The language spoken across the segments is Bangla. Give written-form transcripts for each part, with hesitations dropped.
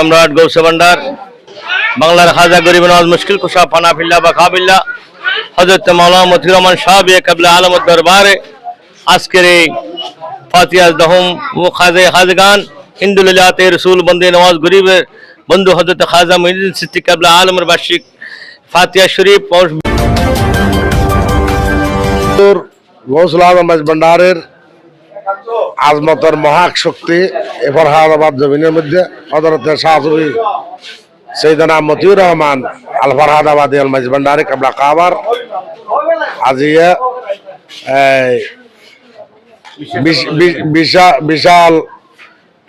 সম্রাট গৌসে ভান্ডার বাংলার খাজা গরিব নওয়াজ মুশকিল কুশা ফানাফিল্লা বা কাবিল্লা হযরত মাওলানা মতিউর রহমান সাহেব কাবলা আলম দরবারে আজকের এই ফাতিহা দহম ও খাজে খাজগান হিন্দুলিল্লাতে রসুল বন্দে নওয়াজ গরিবের বন্ধু হযরত খাজা মুঈনুদ্দিন চিশতি কাবলা আলমের বার্ষিক ফাতিহা শরীফ গৌসুল আজম ভান্ডারের আজমতের মহাক শক্তি এ ফরহাদাবাদ জমিনের মধ্যে হযরত শাহ সুফি সৈয়দনা মতিউর রহমান আল ফরহাদাবাদী আল মাইজ ভান্ডারি কাবলা কাবার আজিয়া বিশাল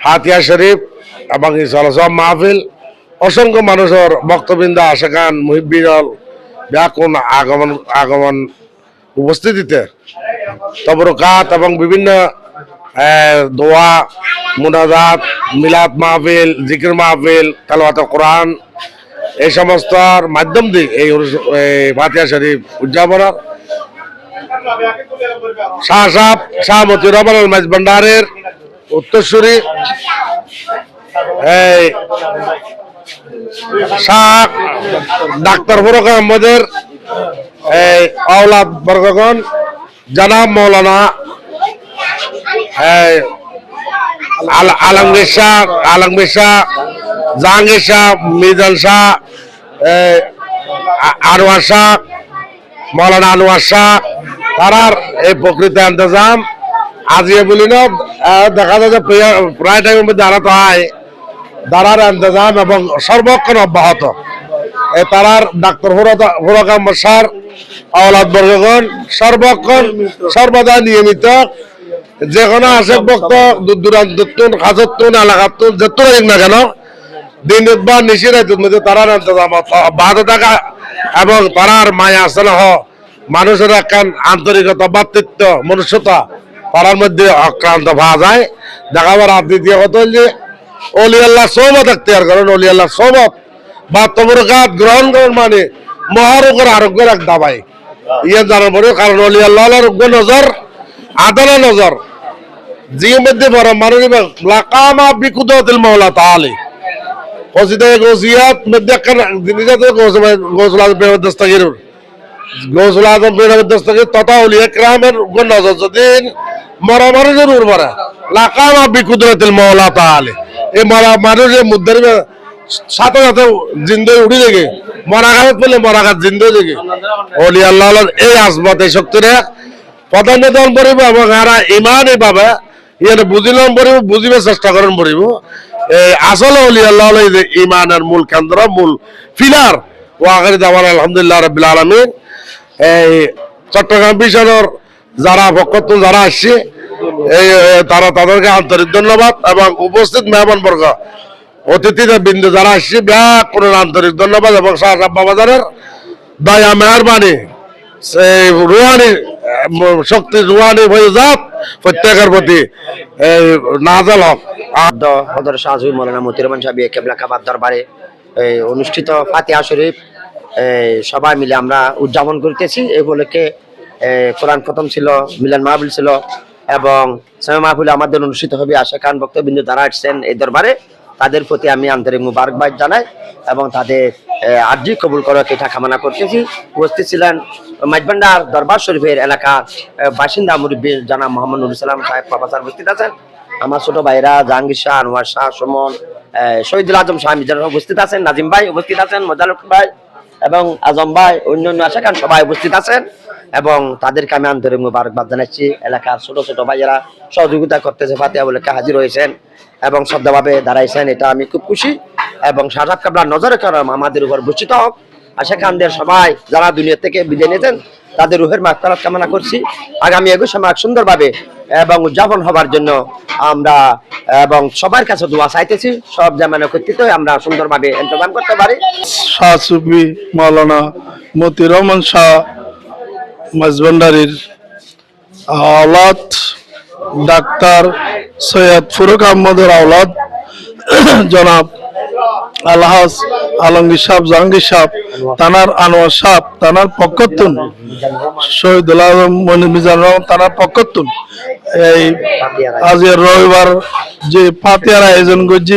ফাতিহা শরীফ এবং সব মাহফিল অসংখ্য মানুষের বক্তবৃন্দ আশেকান মুহিব্বিন ব্যাকুণ আগমন উপস্থিতিতে তবরকাত এবং বিভিন্ন দোয়া মুনাজাত মিলাদ মাহফিল জিকির মাহফিল তেলাওয়াত কোরআন এই সমস্ত মাধ্যম দিয়ে এই ফাতিহা শরীফ উদযাপনের শাহ মতিউর রহমান আল মাইজ ভান্ডারের উত্তরসূরি শাহ ডাক্তার ফরুক আহমদের আওলাদ বর্গগণ জনাব মৌলানা আলমগীর শাহ জাহাঙ্গীর শাহ মিজান শাহ আনোয়ার শাহ মৌলানা আনোয়ার শাহ তারার এই প্রকৃত ইন্তজাম আজিয়ে বলি না দেখা যায় যে প্রায় টাইমের মধ্যে আনা তো হয় তারার ইন্তজাম এবং সর্বক্ষণ অব্যাহত তারার ডাক্তার ফরুক আহমদ শাহর আওলাদ বর্গগণ সর্বক্ষণ সর্বদা নিয়মিত যে কোনো আশেক বক্ত দূর দূরান্তর হাজতুন এলাকাতুন যেতুন না কেন দিন বা নিশিরাতুর মধ্যে তারার ইন্তজাম অব্যাহত থাকা এবং তারার মায়া স্নেহ মানুষের একখান আন্তরিকতা বাতৃত্ব মনুষ্যতা তারার মধ্যে অক্রান্ত পাওয়া যায় দেখাবার দ্বিতীয় কথা হল যে অলি আল্লাহ সোহবত এখতিয়ার করেন অলি আল্লাহ সোহবত বা তবরকাত গ্রহণ করেন মানে মহারোগের আরোগ্যের এক দাবাই ইয়ে জানার পরে কারণ অলি আল্লাহ রোগ্য নজর আদালা নজর জির মধ্যে বড় মানুষ লাকামা বিকুদতিল মাওলা তাআলা কসিদা গৌসিয়াত মধ্যে একখান জিনিস আছে গৌসুল আজম দস্তগীর গৌসুল আজম দস্তগীর তথা আউলিয়া কিরামের নজর যদি মরা মানুষের উর্বরা লাকামা বিকুদতিল মাওলা তাআলা এই মরা মানুষের মুদ্দার সাথে সাথে জিন্দে উঠি দেখে মরাঘাত পেলে মরাঘাত জিন্দে দেখে অলি আল্লাহ এই আজমত এই শক্তিরে প্রাধান্য দান করিব এবং এরা ইমানই পাবে ইয়ানে বুঝিলাম পড়িব বুঝিবে চেষ্টা করেন পড়িব এই আসলে অলি আল্লাহ ইমানের মূল কেন্দ্র মূল ফিলার ও আখেরি দাওয়ান আলহামদুলিল্লাহ রাব্বিল আলামিন এই চট্টগ্রাম বিশালের যারা পক্ষ যারা আসছে এই তারা তাদেরকে আন্তরিক ধন্যবাদ এবং উপস্থিত মেহমান বর্গ অতিথিদের বিন্দু যারা আসছে ব্যাকুণ আন্তরিক ধন্যবাদ এবং শাহ বাবাজারের দয়া মেহরবানি সেই রুহানি শক্তি রুহানি ফয়জাত প্রত্যেকের প্রতি নাজল হক হযরত শাহ সুফি মাওলানা মতিউর রহমান সাহেব কিবলা কাবার দরবারে অনুষ্ঠিত ফাতিহা শরীফ সবাই মিলে আমরা উদযাপন করতেছি এই উপলক্ষে কোরআন খতম ছিল মিলন মাহফিল ছিল এবং সময় মাহফিল আমাদের অনুষ্ঠিত হবে আশাকান বক্তবৃন্দ যারা আসছেন এই দরবারে তাদের প্রতি আমি আন্তরিক মুবারকবাদ জানাই এবং তাদের আরজি কবুল করার এটা কামনা করতেছি উপস্থিত ছিলেন মাইজ ভান্ডার দরবার শরীফের এলাকার বাসিন্দা মুরব্বী জানাব মোহাম্মদ নুরুল ইসলাম সাহেব প্রফেসর উপস্থিত আছেন আমার ছোট ভাইরা জাহাঙ্গীর শাহ আনোয়ার শাহ সুমন শহীদুল আজম শাহ মিজান উপস্থিত আছেন নাজিম ভাই উপস্থিত আছেন মোজালক ভাই এবং আজম ভাই অন্যান্য আশাকান সবাই উপস্থিত আছেন এবং তাদেরকে আমি আন্তরিক মুবারকবাদ জানাচ্ছি এলাকার ছোট ছোট ভাইয়েরা সহযোগিতা করতেছে ফাতিহা বলে হাজির হয়েছেন এবং শ্রদ্ধাভাবে দাঁড়াইছেন এটা আমি খুব খুশি এবং শাহ সাহেব কাবলার নজরে করম আমাদের উপর বর্ষিত হোক আশাকানদের সবাই যারা দুনিয়া থেকে বিদায় নিয়েছেন তাদের রুহের মাগফিরাত কামনা করছি আগামী 21 মার্চ সুন্দরভাবে এবং উদযাপন হবার জন্য আমরা এবং সবার কাছে দোয়া চাইতেছি সব জামানা কর্তৃত্ব আমরা সুন্দরভাবে ইন্তজাম করতে পারি শাহ সুফি মাওলানা মতিউর রহমান শাহ মাইজ ভান্ডারির আওলাদ ডাক্তার সৈয়দ ফরুক আহমদের আওলাদ জনাব আলহাজ আলমগীর সাহেব, জাহাঙ্গীর সাহেব, থানার আনোয়ার সাহেব, থানার পক্ষতুন শহীদুল আলম মিজানুর রহমান, থানার পক্ষতুন এই আজকের রবিবার যে ফাতিয়ার আয়োজন করছি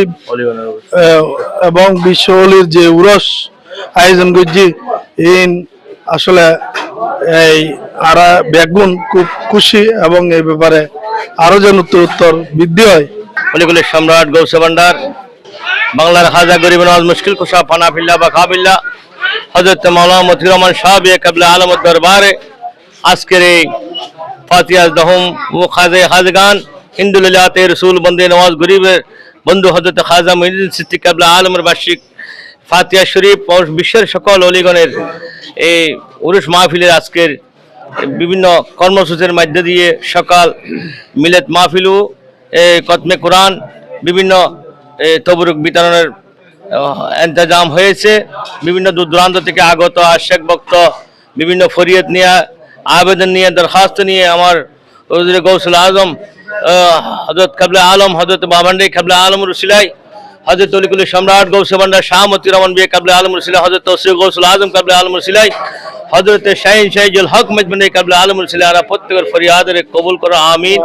এবং বিশ্ব অলির যে উরস আয়োজন করছি, ইন আসলে এই আরা বেগুন খুব খুশি এবং এই ব্যাপারে আরো যেন উত্তর বৃদ্ধি হয়। অলিগুলির সম্রাট গৌসে ভান্ডার, বাংলার খাজা গরিব নওয়াজ মুশকিল কুশা ফানাফিল্লা বা কাবিল্লা হযরত মাওলানা মতিউর রহমান সাহেব কেবলা আলমত দরবারে আজকের এই ফাতিহা দহম ও খাজে খাজগান হিন্দুলিল্লাতে রসুল বন্দে নওয়াজ গরিবের বন্ধু হযরত খাজা মঈনুদ্দিন সিদ্দিক কেবলা আলমের বার্ষিক ফাতিহা শরীফ ও বিশ্বের সকল অলিগণের এই উরুস মাহফিলের আজকের বিভিন্ন কর্মসূচির মধ্যে দিয়ে সকাল মিলাদ মাহফিলু কতমে কোরআন বিভিন্ন তবরুক বিতরণের ইন্তজাম হয়েছে। বিভিন্ন দূর দূরান্ত থেকে আগত আশেক ভক্ত বিভিন্ন ফরিয়াদ নিয়ে, আবেদন নিয়ে, দরখাস্ত নিয়ে আমার হুজুর গৌসুল আজম হযরত কাবলা আলম হযরত বাবান্ডি কাবলা আলম রসিলাই হযরত অলিকুল সম্রাট গৌসে ভান্ডার শাহ মতিউর রহমান বিয়ে কাবলা আলম রসিলাই হযরত তৌসিফ গৌসুল আজম কাবলা আলম রসিলাই হযরত শাহিন শাহিজুল হক মজবন্দি কাবলা আলম রসিলাই প্রত্যেকের ফরিয়াদের কবুল করো, আমিন।